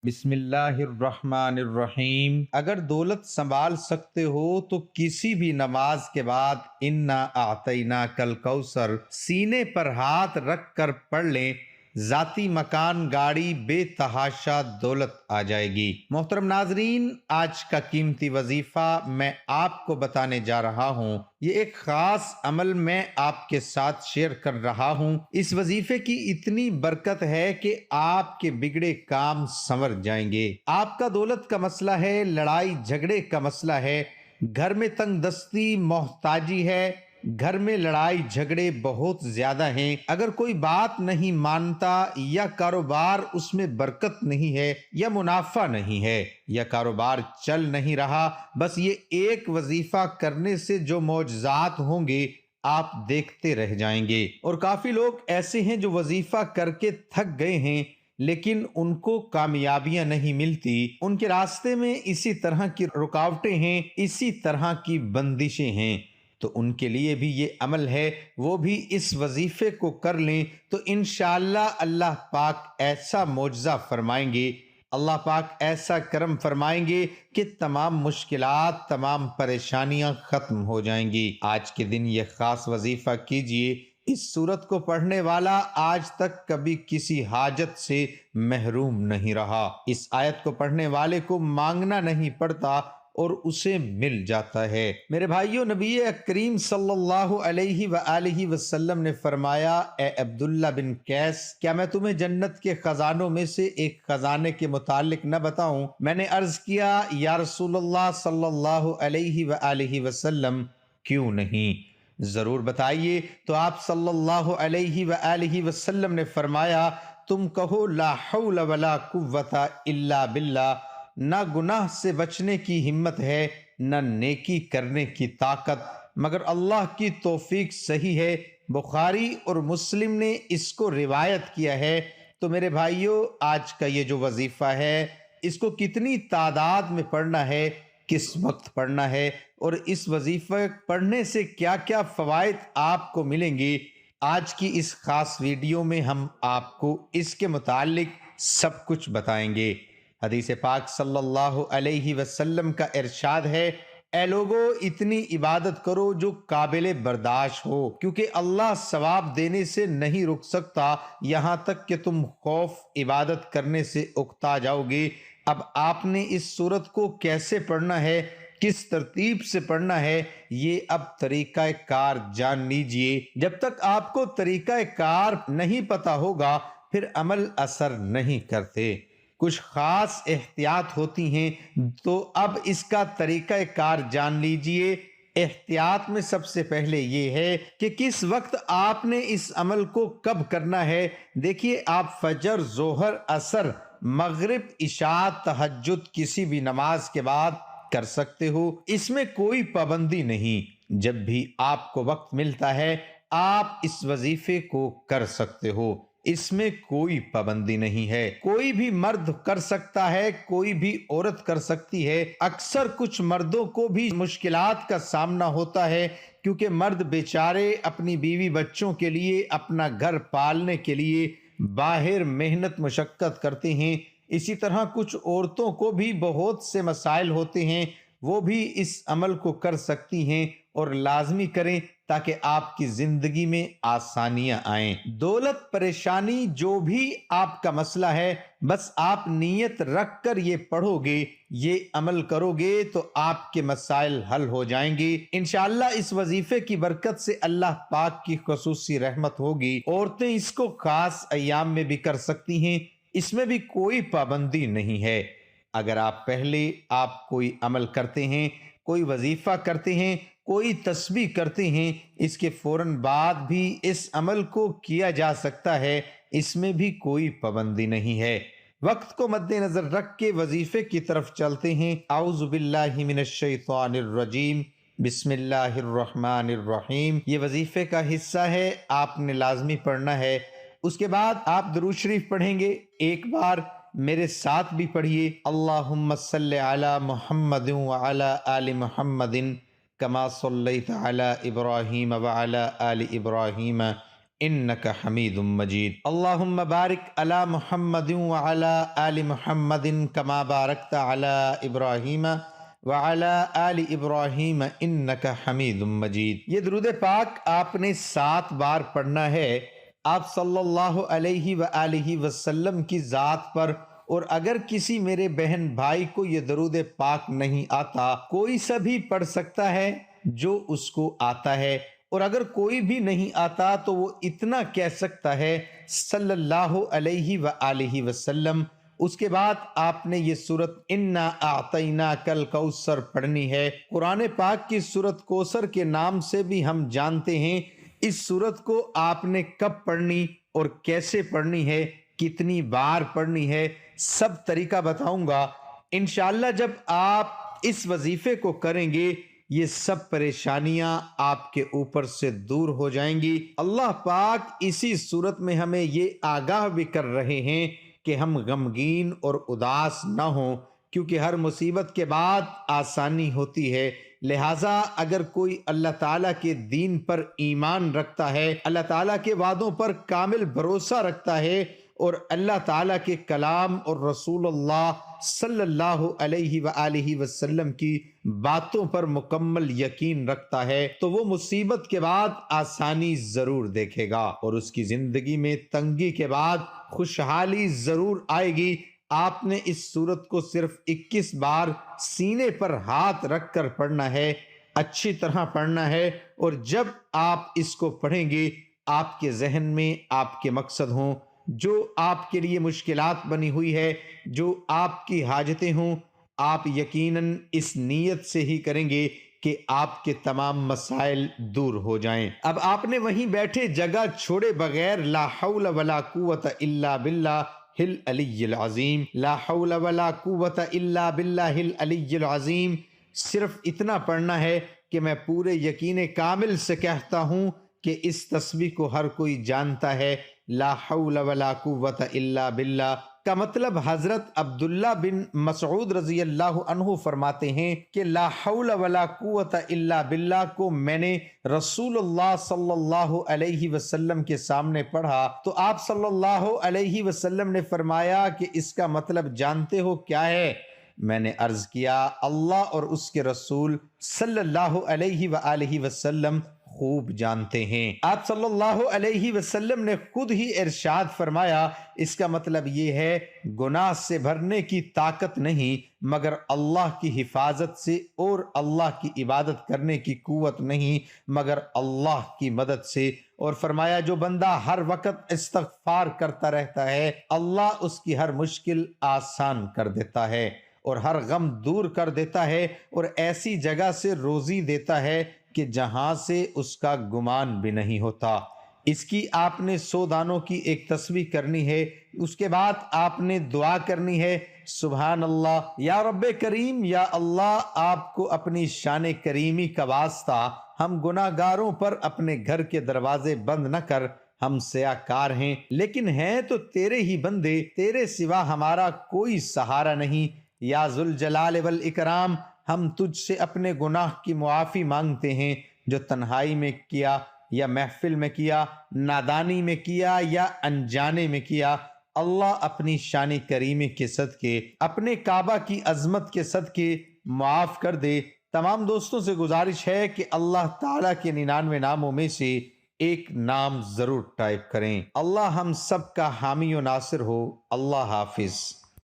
بسم اللہ الرحمن الرحیم۔ اگر دولت سنبھال سکتے ہو تو کسی بھی نماز کے بعد انا اعطینا کل کوثر سینے پر ہاتھ رکھ کر پڑھ لیں، ذاتی مکان، گاڑی، بے تحاشا دولت آ جائے گی۔ محترم ناظرین، آج کا قیمتی وظیفہ میں آپ کو بتانے جا رہا ہوں۔ یہ ایک خاص عمل میں آپ کے ساتھ شیئر کر رہا ہوں۔ اس وظیفے کی اتنی برکت ہے کہ آپ کے بگڑے کام سنور جائیں گے۔ آپ کا دولت کا مسئلہ ہے، لڑائی جھگڑے کا مسئلہ ہے، گھر میں تنگ دستی، محتاجی ہے، گھر میں لڑائی جھگڑے بہت زیادہ ہیں، اگر کوئی بات نہیں مانتا، یا کاروبار اس میں برکت نہیں ہے، یا منافع نہیں ہے، یا کاروبار چل نہیں رہا، بس یہ ایک وظیفہ کرنے سے جو معجزات ہوں گے آپ دیکھتے رہ جائیں گے۔ اور کافی لوگ ایسے ہیں جو وظیفہ کر کے تھک گئے ہیں لیکن ان کو کامیابیاں نہیں ملتی، ان کے راستے میں اسی طرح کی رکاوٹیں ہیں، اسی طرح کی بندشیں ہیں، تو ان کے لیے بھی یہ عمل ہے، وہ بھی اس وظیفے کو کر لیں تو انشاءاللہ اللہ پاک ایسا معجزہ فرمائیں گے، اللہ پاک ایسا کرم فرمائیں گے کہ تمام مشکلات، تمام پریشانیاں ختم ہو جائیں گی۔ آج کے دن یہ خاص وظیفہ کیجئے۔ اس سورت کو پڑھنے والا آج تک کبھی کسی حاجت سے محروم نہیں رہا۔ اس آیت کو پڑھنے والے کو مانگنا نہیں پڑتا اور اسے مل جاتا ہے۔ میرے بھائیو، نبی کریم صلی اللہ علیہ وآلہ وسلم نے فرمایا، اے عبداللہ بن قیس، کیا میں تمہیں جنت کے خزانوں میں سے ایک خزانے کے متعلق نہ بتاؤں؟ میں نے عرض کیا، یا رسول اللہ صلی اللہ علیہ وآلہ وسلم، کیوں نہیں، ضرور بتائیے۔ تو آپ صلی اللہ علیہ وآلہ وسلم نے فرمایا، تم کہو لا حول ولا قوت الا باللہ، نہ گناہ سے بچنے کی ہمت ہے، نہ نیکی کرنے کی طاقت مگر اللہ کی توفیق صحیح ہے۔ بخاری اور مسلم نے اس کو روایت کیا ہے۔ تو میرے بھائیوں، آج کا یہ جو وظیفہ ہے، اس کو کتنی تعداد میں پڑھنا ہے، کس وقت پڑھنا ہے، اور اس وظیفہ پڑھنے سے کیا کیا فوائد آپ کو ملیں گے، آج کی اس خاص ویڈیو میں ہم آپ کو اس کے متعلق سب کچھ بتائیں گے۔ حدیث پاک صلی اللہ علیہ وسلم کا ارشاد ہے، اے لوگو، اتنی عبادت کرو جو قابل برداشت ہو، کیونکہ اللہ ثواب دینے سے نہیں رک سکتا یہاں تک کہ تم خوف عبادت کرنے سے اکتا جاؤ گے۔ اب آپ نے اس سورت کو کیسے پڑھنا ہے، کس ترتیب سے پڑھنا ہے، یہ اب طریقہ کار جان لیجئے۔ جب تک آپ کو طریقہ کار نہیں پتا ہوگا پھر عمل اثر نہیں کرتے۔ کچھ خاص احتیاط ہوتی ہیں، تو اب اس کا طریقہ کار جان لیجئے۔ احتیاط میں سب سے پہلے یہ ہے کہ کس وقت آپ نے اس عمل کو کب کرنا ہے۔ دیکھیے، آپ فجر، ظہر، عصر، مغرب، عشاء، تہجد کسی بھی نماز کے بعد کر سکتے ہو، اس میں کوئی پابندی نہیں۔ جب بھی آپ کو وقت ملتا ہے آپ اس وظیفے کو کر سکتے ہو، اس میں کوئی پابندی نہیں ہے۔ کوئی بھی مرد کر سکتا ہے، کوئی بھی عورت کر سکتی ہے۔ اکثر کچھ مردوں کو بھی مشکلات کا سامنا ہوتا ہے، کیونکہ مرد بیچارے اپنی بیوی بچوں کے لیے، اپنا گھر پالنے کے لیے باہر محنت مشقت کرتے ہیں۔ اسی طرح کچھ عورتوں کو بھی بہت سے مسائل ہوتے ہیں، وہ بھی اس عمل کو کر سکتی ہیں، اور لازمی کریں تاکہ آپ کی زندگی میں آسانیاں آئیں۔ دولت، پریشانی، جو بھی آپ کا مسئلہ ہے، بس آپ نیت رکھ کر یہ پڑھو گے، یہ عمل کرو گے تو آپ کے مسائل حل ہو جائیں گے انشاءاللہ۔ اس وظیفے کی برکت سے اللہ پاک کی خصوصی رحمت ہوگی۔ عورتیں اس کو خاص ایام میں بھی کر سکتی ہیں، اس میں بھی کوئی پابندی نہیں ہے۔ اگر آپ کوئی عمل کرتے ہیں، کوئی وظیفہ کرتے ہیں، کوئی تسبیح کرتے ہیں، اس کے فوراً بعد بھی اس عمل کو کیا جا سکتا ہے، اس میں بھی کوئی پابندی نہیں ہے۔ وقت کو مد نظر رکھ کے وظیفے کی طرف چلتے ہیں۔ اعوذ باللہ من الشیطان الرجیم، بسم اللہ الرحمن الرحیم۔ یہ وظیفے کا حصہ ہے، آپ نے لازمی پڑھنا ہے۔ اس کے بعد آپ درود شریف پڑھیں گے، ایک بار میرے ساتھ بھی پڑھیے، اللہم صلی علی محمد وعلی آل محمد کما صلیت علی ابراہیم وعلی آل ابراہیم إنك حميد مجيد اللهم بارك على محمد وعلى آل محمد كما باركت على إبراهيم وعلى آل إبراهيم إنك حميد مجيد۔ یہ درود پاک آپ نے 7 بار پڑھنا ہے آپ صلی اللہ علیہ وآلہ وسلم کی ذات پر، اور اگر کسی میرے بہن بھائی کو یہ درود پاک نہیں آتا، کوئی سا بھی پڑھ سکتا ہے جو اس کو آتا ہے، اور اگر کوئی بھی نہیں آتا تو وہ اتنا کہہ سکتا ہے صلی اللہ علیہ وآلہ وسلم۔ اس کے بعد آپ نے یہ سورت انا اعطیناک الکوثر پڑھنی ہے۔ قرآن پاک کی سورت کوثر کے نام سے بھی ہم جانتے ہیں۔ اس سورت کو آپ نے کب پڑھنی اور کیسے پڑھنی ہے، کتنی بار پڑھنی ہے، سب طریقہ بتاؤں گا انشاءاللہ۔ جب آپ اس وظیفے کو کریں گے یہ سب پریشانیاں آپ کے اوپر سے دور ہو جائیں گی۔ اللہ پاک اسی صورت میں ہمیں یہ آگاہ بھی کر رہے ہیں کہ ہم غمگین اور اداس نہ ہوں، کیونکہ ہر مصیبت کے بعد آسانی ہوتی ہے۔ لہٰذا اگر کوئی اللہ تعالیٰ کے دین پر ایمان رکھتا ہے، اللہ تعالیٰ کے وعدوں پر کامل بھروسہ رکھتا ہے، اور اللہ تعالیٰ کے کلام اور رسول اللہ صلی اللہ علیہ وآلہ وسلم کی باتوں پر مکمل یقین رکھتا ہے، تو وہ مصیبت کے بعد آسانی ضرور دیکھے گا، اور اس کی زندگی میں تنگی کے بعد خوشحالی ضرور آئے گی۔ آپ نے اس سورت کو صرف 21 بار سینے پر ہاتھ رکھ کر پڑھنا ہے، اچھی طرح پڑھنا ہے، اور جب آپ اس کو پڑھیں گے آپ کے ذہن میں آپ کے مقصد ہوں، جو آپ کے لیے مشکلات بنی ہوئی ہے، جو آپ کی حاجتیں ہوں، آپ یقیناً اس نیت سے ہی کریں گے کہ آپ کے تمام مسائل دور ہو جائیں۔ اب آپ نے وہیں بیٹھے جگہ چھوڑے بغیر لا حول ولا قوت الا باللہ العلی العظیم، لا حول ولا قوت الا باللہ العلی العظیم، صرف اتنا پڑھنا ہے کہ میں پورے یقین کامل سے کہتا ہوں کہ اس تسبیح کو ہر کوئی جانتا ہے۔ لا حول ولا قوت الا باللہ کا مطلب حضرت عبداللہ بن مسعود رضی اللہ عنہ فرماتے ہیں کہ لا حول ولا قوت الا باللہ کو میں نے رسول اللہ صلی اللہ علیہ وسلم کے سامنے پڑھا تو آپ صلی اللہ علیہ وسلم نے فرمایا کہ اس کا مطلب جانتے ہو کیا ہے؟ میں نے عرض کیا اللہ اور اس کے رسول صلی اللہ علیہ وآلہ وسلم خوب جانتے ہیں۔ آپ صلی اللہ علیہ وسلم نے خود ہی ارشاد فرمایا اس کا مطلب یہ ہے گناہ سے بھرنے کی طاقت نہیں مگر اللہ کی حفاظت سے، اور اللہ کی عبادت کرنے کی قوت نہیں مگر اللہ کی مدد سے، اور فرمایا جو بندہ ہر وقت استغفار کرتا رہتا ہے اللہ اس کی ہر مشکل آسان کر دیتا ہے اور ہر غم دور کر دیتا ہے، اور ایسی جگہ سے روزی دیتا ہے کہ جہاں سے اس کا گمان بھی نہیں ہوتا۔ اس کی آپ نے 100 دانوں کی ایک تسبیح کرنی ہے۔ اس کے بعد آپ نے دعا کرنی ہے سبحان اللہ یا رب کریم، یا اللہ آپ کو اپنی شان کریمی کا واسطہ ہم گناہ گاروں پر اپنے گھر کے دروازے بند نہ کر، ہم سیاکار ہیں لیکن ہیں تو تیرے ہی بندے، تیرے سوا ہمارا کوئی سہارا نہیں، یا ذوالجلال والاکرام ہم تجھ سے اپنے گناہ کی معافی مانگتے ہیں، جو تنہائی میں کیا یا محفل میں کیا، نادانی میں کیا یا انجانے میں کیا، اللہ اپنی شان کریمی کے صدقے، اپنے کعبہ کی عظمت کے صدقے معاف کر دے۔ تمام دوستوں سے گزارش ہے کہ اللہ تعالیٰ کے 99 ناموں میں سے ایک نام ضرور ٹائپ کریں۔ اللہ ہم سب کا حامی و ناصر ہو۔ اللہ حافظ۔